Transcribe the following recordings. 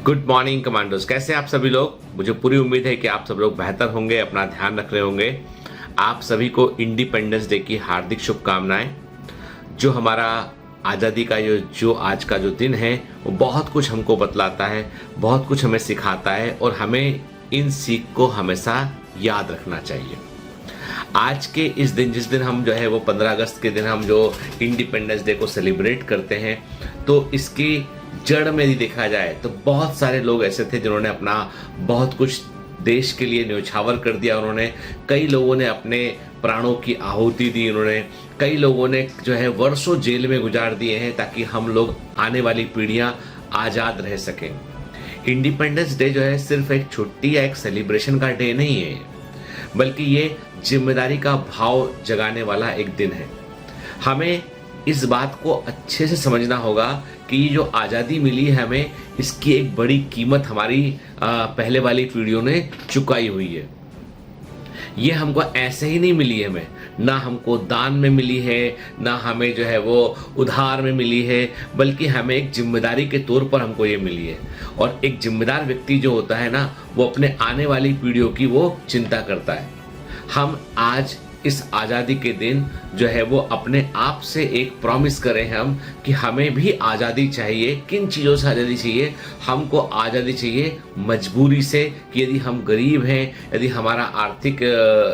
Good morning commandos. कैसे आप सभी लोग? मुझे पूरी उम्मीद है कि आप सब लोग बेहतर होंगे, अपना ध्यान रख रहे होंगे। आप सभी को इंडिपेंडेंस डे की हार्दिक शुभकामनाएं। जो हमारा आज़ादी का जो आज का जो दिन है वो बहुत कुछ हमको बतलाता है, बहुत कुछ हमें सिखाता है और हमें इन सीख को हमेशा याद रखना चाहिए। आज के इस दिन, जिस दिन हम जो है वो 15 अगस्त के दिन हम जो इंडिपेंडेंस डे को सेलिब्रेट करते हैं, तो इसकी जड़ में यदि देखा जाए तो बहुत सारे लोग ऐसे थे जिन्होंने अपना बहुत कुछ देश के लिए न्यौछावर कर दिया। उन्होंने, कई लोगों ने अपने प्राणों की आहुति दी, उन्होंने कई लोगों ने जो है वर्षों जेल में गुजार दिए हैं ताकि हम लोग, आने वाली पीढ़ियां आज़ाद रह सकें। इंडिपेंडेंस डे जो है सिर्फ एक छुट्टी या एक सेलिब्रेशन का डे नहीं है, बल्कि ये जिम्मेदारी का भाव जगाने वाला एक दिन है। हमें इस बात को अच्छे से समझना होगा कि ये जो आज़ादी मिली है हमें, इसकी एक बड़ी कीमत हमारी पहले वाली पीढ़ियों ने चुकाई हुई है। ये हमको ऐसे ही नहीं मिली है, हमें ना हमको दान में मिली है, ना हमें जो है वो उधार में मिली है, बल्कि हमें एक जिम्मेदारी के तौर पर हमको ये मिली है। और एक जिम्मेदार व्यक्ति जो होता है ना, वो अपने आने वाली पीढ़ियों की वो चिंता करता है। हम आज इस आज़ादी के दिन जो है वो अपने आप से एक प्रॉमिस करें हम कि हमें भी आज़ादी चाहिए। किन चीज़ों से आज़ादी चाहिए? हमको आज़ादी चाहिए मजबूरी से, कि यदि हम गरीब हैं, यदि हमारा आर्थिक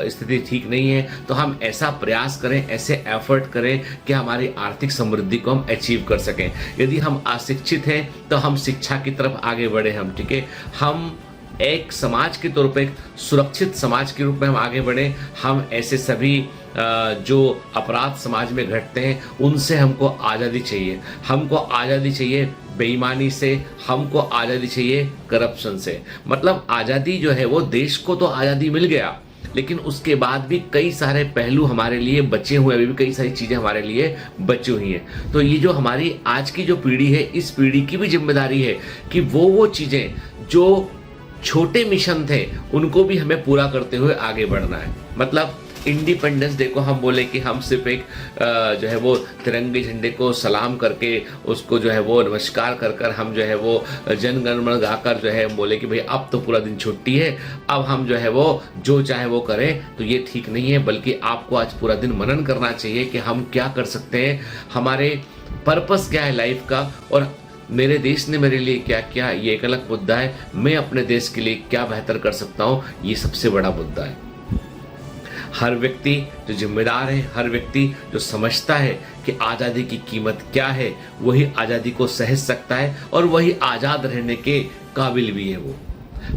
स्थिति ठीक नहीं है, तो हम ऐसा प्रयास करें, ऐसे एफर्ट करें कि हमारी आर्थिक समृद्धि को हम अचीव कर सकें। यदि हम अशिक्षित हैं तो हम शिक्षा की तरफ आगे बढ़े हम, ठीक है। हम एक समाज के तौर पे, एक सुरक्षित समाज के रूप में हम आगे बढ़े। हम ऐसे सभी जो अपराध समाज में घटते हैं उनसे हमको आज़ादी चाहिए। हमको आज़ादी चाहिए बेईमानी से, हमको आज़ादी चाहिए करप्शन से। मतलब आज़ादी जो है वो, देश को तो आज़ादी मिल गया, लेकिन उसके बाद भी कई सारे पहलू हमारे लिए बचे हुए, अभी भी कई सारी चीज़ें हमारे लिए बची हुई हैं। तो ये जो हमारी आज की जो पीढ़ी है, इस पीढ़ी की भी जिम्मेदारी है कि वो चीज़ें जो छोटे मिशन थे उनको भी हमें पूरा करते हुए आगे बढ़ना है। मतलब इंडिपेंडेंस डे को हम बोले कि हम सिर्फ एक जो है वो तिरंगे झंडे को सलाम करके, उसको जो है वो नमस्कार कर कर हम जो है वो जन गण मन गाकर जो है बोले कि भाई अब तो पूरा दिन छुट्टी है, अब हम जो है वो जो चाहे वो करें, तो ये ठीक नहीं है। बल्कि आपको आज पूरा दिन मनन करना चाहिए कि हम क्या कर सकते हैं, हमारे पर्पस क्या है लाइफ का, और मेरे देश ने मेरे लिए क्या किया, ये एक अलग मुद्दा है। मैं अपने देश के लिए क्या बेहतर कर सकता हूँ, ये सबसे बड़ा मुद्दा है। हर व्यक्ति जो जिम्मेदार है, हर व्यक्ति जो समझता है कि आज़ादी की कीमत क्या है, वही आज़ादी को सहज सकता है और वही आज़ाद रहने के काबिल भी है। वो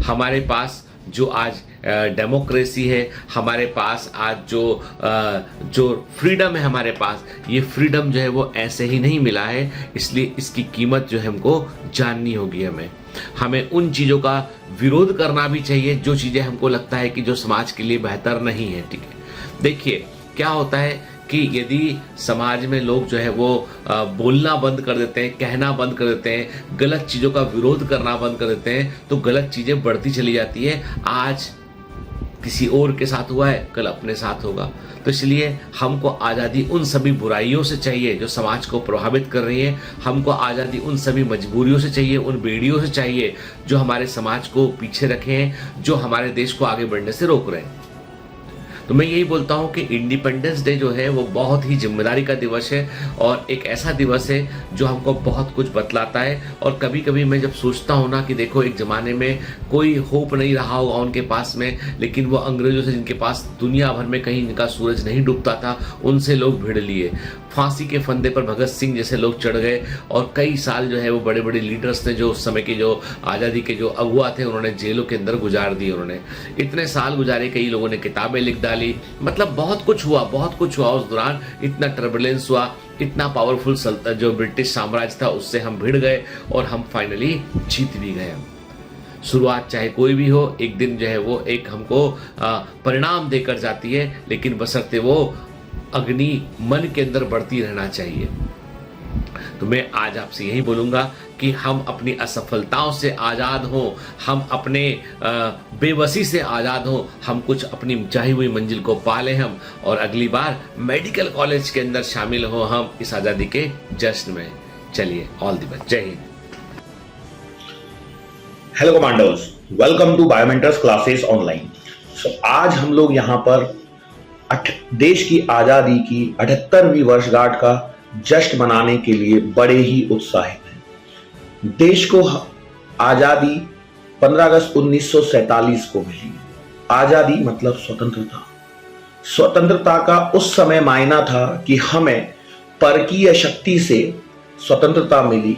हमारे पास जो आज डेमोक्रेसी है, हमारे पास आज जो फ्रीडम है हमारे पास, ये फ्रीडम जो है वो ऐसे ही नहीं मिला है। इसलिए इसकी कीमत जो है हमको जाननी होगी। हमें उन चीज़ों का विरोध करना भी चाहिए जो चीज़ें हमको लगता है कि जो समाज के लिए बेहतर नहीं है, ठीक है। देखिए क्या होता है कि यदि समाज में लोग जो है वो बोलना बंद कर देते हैं, कहना बंद कर देते हैं, गलत चीज़ों का विरोध करना बंद कर देते हैं, तो गलत चीज़ें बढ़ती चली जाती है। आज किसी और के साथ हुआ है, कल अपने साथ होगा। तो इसलिए हमको आज़ादी उन सभी बुराइयों से चाहिए जो समाज को प्रभावित कर रही है। हमको आज़ादी उन सभी मजबूरियों से चाहिए, उन बेड़ियों से चाहिए जो हमारे समाज को पीछे रखे हैं, जो हमारे देश को आगे बढ़ने से रोक रहे हैं। तो मैं यही बोलता हूँ कि इंडिपेंडेंस डे जो है वो बहुत ही जिम्मेदारी का दिवस है और एक ऐसा दिवस है जो हमको बहुत कुछ बतलाता है। और कभी कभी मैं जब सोचता हूँ ना कि देखो, एक ज़माने में कोई होप नहीं रहा होगा उनके पास में, लेकिन वो अंग्रेज़ों से, जिनके पास दुनिया भर में कहीं इनका सूरज नहीं डूबता था, उनसे लोग भिड़ लिए। फांसी के फंदे पर भगत सिंह जैसे लोग चढ़ गए और कई साल जो है वो बड़े बड़े लीडर्स ने, जो उस समय के जो आज़ादी के जो अगुआ थे, उन्होंने जेलों के अंदर गुजार दिए। उन्होंने इतने साल गुजारे, कई लोगों ने किताबें लिख डाली। मतलब बहुत कुछ हुआ, बहुत कुछ हुआ उस दौरान। इतना टर्बुलेंस हुआ, इतना पावरफुल जो ब्रिटिश साम्राज्य था उससे हम भिड़ गए और हम फाइनली जीत भी गए। शुरुआत चाहे कोई भी हो, एक दिन जो है वो एक हमको परिणाम देकर जाती है, लेकिन बशर्ते वो अग्नि मन के अंदर बढ़ती रहना चाहिए। तो मैं आज आपसे यही बोलूँगा कि हम अपनी असफलताओं से आज़ाद हों, हम अपने बेबसी से आज़ाद हों, हम कुछ अपनी चाही हुई मंजिल को पालें हम, और अगली बार मेडिकल कॉलेज के अंदर शामिल हों हम इस आज़ादी के जश्न में। चलिए, ऑल द बेस्ट, जय हिंद। Hello commandos, welcome to Biomentors classes online. आज हम लोग यहाँ पर देश की आज़ादी की 78वीं वर्षगांठ का जश्न मनाने के लिए बड़े ही उत्साहित हैं। देश को आज़ादी 15 अगस्त 1947 को मिली। आज़ादी मतलब स्वतंत्रता। स्वतंत्रता का उस समय मायना था कि हमें परकीय शक्ति से स्वतंत्रता मिली।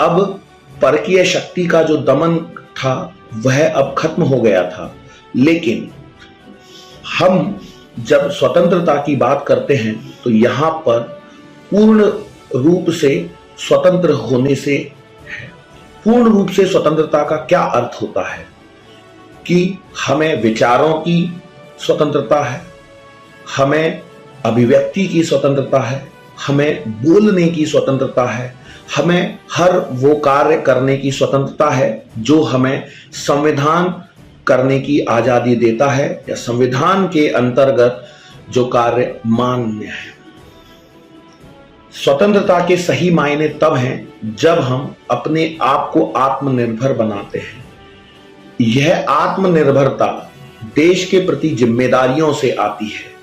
अब परकीय शक्ति का जो दमन था वह अब खत्म हो गया था। लेकिन हम जब स्वतंत्रता की बात करते हैं तो यहाँ पर पूर्ण रूप से स्वतंत्र होने से है। पूर्ण रूप से स्वतंत्रता का क्या अर्थ होता है कि हमें विचारों की स्वतंत्रता है, हमें अभिव्यक्ति की स्वतंत्रता है, हमें बोलने की स्वतंत्रता है, हमें हर वो कार्य करने की स्वतंत्रता है जो हमें संविधान करने की आजादी देता है या संविधान के अंतर्गत जो कार्य मान्य है। स्वतंत्रता के सही मायने तब हैं जब हम अपने आप को आत्मनिर्भर बनाते हैं। यह आत्मनिर्भरता देश के प्रति जिम्मेदारियों से आती है।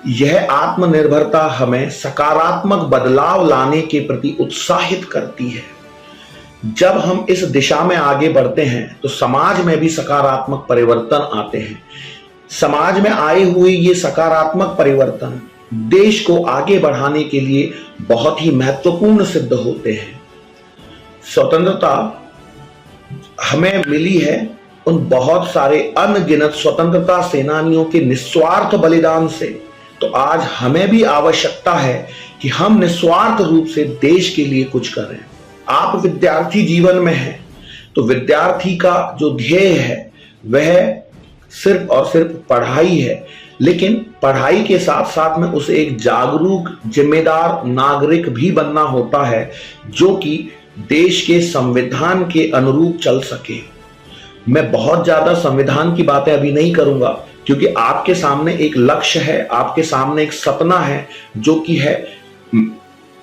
यह आत्मनिर्भरता हमें सकारात्मक बदलाव लाने के प्रति उत्साहित करती है। जब हम इस दिशा में आगे बढ़ते हैं तो समाज में भी सकारात्मक परिवर्तन आते हैं। समाज में आए हुए ये सकारात्मक परिवर्तन देश को आगे बढ़ाने के लिए बहुत ही महत्वपूर्ण सिद्ध होते हैं। स्वतंत्रता हमें मिली है उन बहुत सारे अनगिनत स्वतंत्रता सेनानियों के निस्वार्थ बलिदान से। तो आज हमें भी आवश्यकता है कि हम निस्वार्थ रूप से देश के लिए कुछ करें। आप विद्यार्थी जीवन में हैं तो विद्यार्थी का जो ध्येय है वह सिर्फ और सिर्फ पढ़ाई है। लेकिन पढ़ाई के साथ साथ में उसे एक जागरूक जिम्मेदार नागरिक भी बनना होता है जो कि देश के संविधान के अनुरूप चल सके। मैं बहुत ज्यादा संविधान की बातें अभी नहीं करूंगा क्योंकि आपके सामने एक लक्ष्य है, आपके सामने एक सपना है जो कि है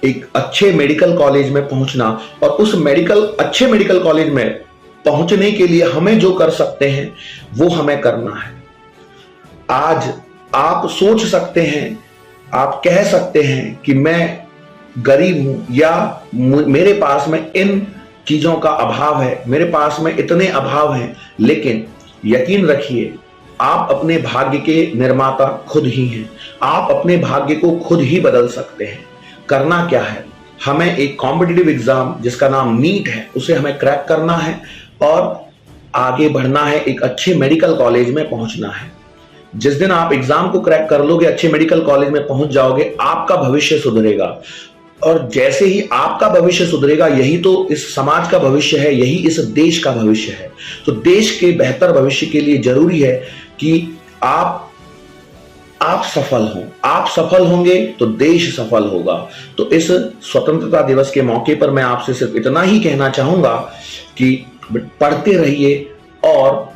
एक अच्छे मेडिकल कॉलेज में पहुंचना। और उस अच्छे मेडिकल कॉलेज में पहुंचने के लिए हमें जो कर सकते हैं वो हमें करना है। आज आप सोच सकते हैं, आप कह सकते हैं कि मैं गरीब हूं या मेरे पास में इन चीजों का अभाव है, मेरे पास में इतने अभाव हैं। लेकिन यकीन रखिए आप अपने भाग्य के निर्माता खुद ही हैं। आप अपने भाग्य को खुद ही बदल सकते हैं। करना क्या है, हमें एक कॉम्पिटिटिव एग्जाम जिसका नाम नीट है उसे हमें क्रैक करना है और आगे बढ़ना है, एक अच्छे मेडिकल कॉलेज में पहुंचना है। जिस दिन आप एग्जाम को क्रैक कर लोगे, अच्छे मेडिकल कॉलेज में पहुंच जाओगे, आपका भविष्य सुधरेगा। और जैसे ही आपका भविष्य सुधरेगा यही तो इस समाज का भविष्य है, यही इस देश का भविष्य है। तो देश के बेहतर भविष्य के लिए जरूरी है कि आप सफल हों। आप सफल होंगे तो देश सफल होगा। तो इस स्वतंत्रता दिवस के मौके पर मैं आपसे सिर्फ इतना ही कहना चाहूंगा कि पढ़ते रहिए और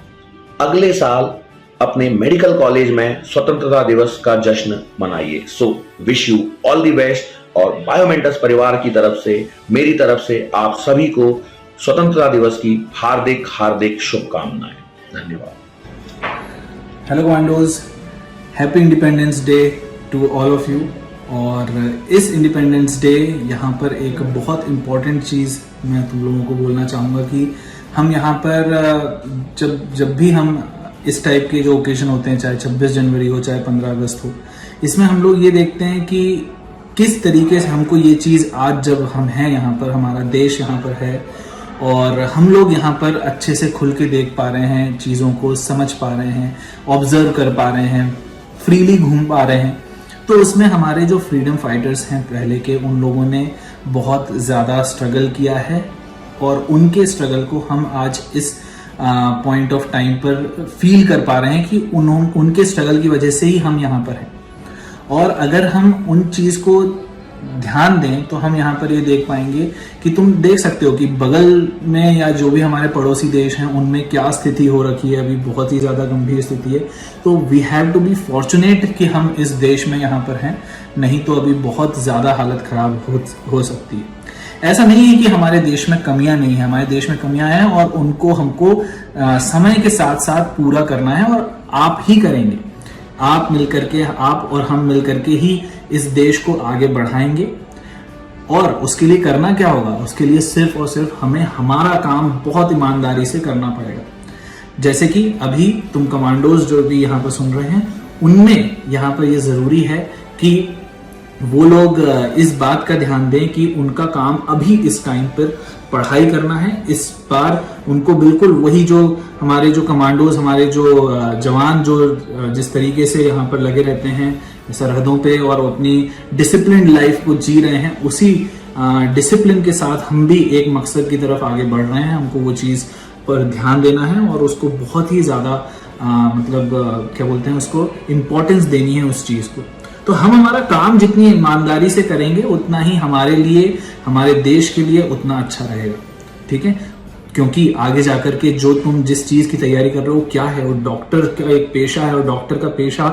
अगले साल अपने मेडिकल कॉलेज में स्वतंत्रता दिवस का जश्न मनाइए। So wish you all the best. और बायोमेंटर्स परिवार की तरफ से, मेरी तरफ से आप सभी को स्वतंत्रता दिवस की हार्दिक हार्दिक शुभकामनाएं। धन्यवाद। Hello commandos, happy independence day to all of you. और इस इंडिपेंडेंस डे यहाँ पर एक बहुत इम्पॉर्टेंट चीज़ मैं तुम लोगों को बोलना चाहूँगा कि हम यहाँ पर जब भी हम इस टाइप के जो ओकेजन होते हैं, चाहे 26 जनवरी हो चाहे 15 अगस्त हो, इसमें हम लोग ये देखते हैं कि किस तरीके से हमको ये चीज़ आज जब हम हैं यहाँ पर, हमारा देश यहाँ पर है और हम लोग यहाँ पर अच्छे से खुल के देख पा रहे हैं, चीज़ों को समझ पा रहे हैं, ऑब्जर्व कर पा रहे हैं, फ्रीली घूम पा रहे हैं। तो उसमें हमारे जो फ्रीडम फाइटर्स हैं पहले के, उन लोगों ने बहुत ज़्यादा स्ट्रगल किया है और उनके स्ट्रगल को हम आज इस पॉइंट ऑफ टाइम पर फील कर पा रहे हैं कि उनके स्ट्रगल की वजह से ही हम यहाँ पर हैं। और अगर हम उन चीज़ को ध्यान दें तो हम यहाँ पर ये देख पाएंगे कि तुम देख सकते हो कि बगल में या जो भी हमारे पड़ोसी देश हैं उनमें क्या स्थिति हो रखी है, अभी बहुत ही ज़्यादा गंभीर स्थिति है। तो we have to be fortunate कि हम इस देश में यहाँ पर हैं, नहीं तो अभी बहुत ज़्यादा हालत ख़राब हो सकती है। ऐसा नहीं है कि हमारे देश में कमियां नहीं है, हमारे देश में कमियां हैं और उनको हमको समय के साथ साथ पूरा करना है और आप ही करेंगे। आप मिलकर के, आप और हम मिलकर के ही इस देश को आगे बढ़ाएंगे। और उसके लिए करना क्या होगा? उसके लिए सिर्फ और सिर्फ हमें हमारा काम बहुत ईमानदारी से करना पड़ेगा। जैसे कि अभी तुम कमांडोज जो भी यहाँ पर सुन रहे हैं, उनमें यहाँ पर ये जरूरी है कि वो लोग इस बात का ध्यान दें कि उनका काम अभी इस टाइम पर पढ़ाई करना है। इस बार उनको बिल्कुल वही जो हमारे जो कमांडोज, हमारे जो जवान जो जिस तरीके से यहाँ पर लगे रहते हैं सरहदों पे और अपनी डिसिप्लिन लाइफ को जी रहे हैं, उसी डिसिप्लिन के साथ हम भी एक मकसद की तरफ आगे बढ़ रहे हैं। हमको वो चीज़ पर ध्यान देना है और उसको बहुत ही ज़्यादा क्या बोलते हैं, उसको इम्पोर्टेंस देनी है उस चीज़ को। तो हम हमारा काम जितनी ईमानदारी से करेंगे उतना ही हमारे लिए, हमारे देश के लिए उतना अच्छा रहेगा। ठीक है, क्योंकि आगे जाकर के जो तुम जिस चीज़ की तैयारी कर रहे हो क्या है, वो डॉक्टर का एक पेशा है और डॉक्टर का पेशा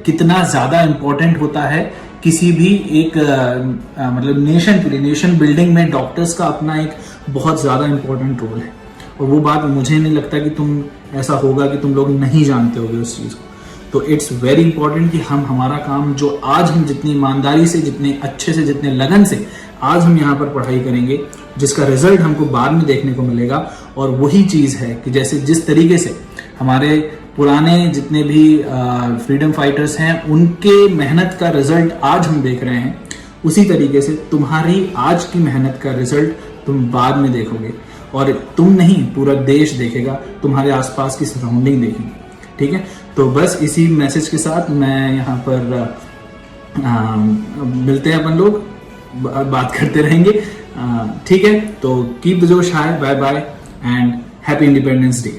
कितना ज़्यादा इम्पोर्टेंट होता है किसी भी एक मतलब नेशन के लिए। नेशन बिल्डिंग में डॉक्टर्स का अपना एक बहुत ज़्यादा इम्पोर्टेंट रोल है और वो बात मुझे नहीं लगता कि तुम ऐसा होगा कि तुम लोग नहीं जानते होगे उस चीज़ को। तो इट्स वेरी इंपॉर्टेंट कि हम हमारा काम जो आज हम जितनी ईमानदारी से, जितने अच्छे से, जितने लगन से आज हम यहाँ पर पढ़ाई करेंगे, जिसका रिजल्ट हमको बाद में देखने को मिलेगा। और वही चीज़ है कि जैसे जिस तरीके से हमारे पुराने जितने भी फ्रीडम फाइटर्स हैं उनके मेहनत का रिजल्ट आज हम देख रहे हैं, उसी तरीके से तुम्हारी आज की मेहनत का रिजल्ट तुम बाद में देखोगे। और तुम नहीं, पूरा देश देखेगा, तुम्हारे आसपास की सराउंडिंग देखेंगे। ठीक है, तो बस इसी मैसेज के साथ मैं यहाँ पर मिलते हैं, अपन लोग बात करते रहेंगे। ठीक है, तो कीप द जोश high, bye bye and happy independence day.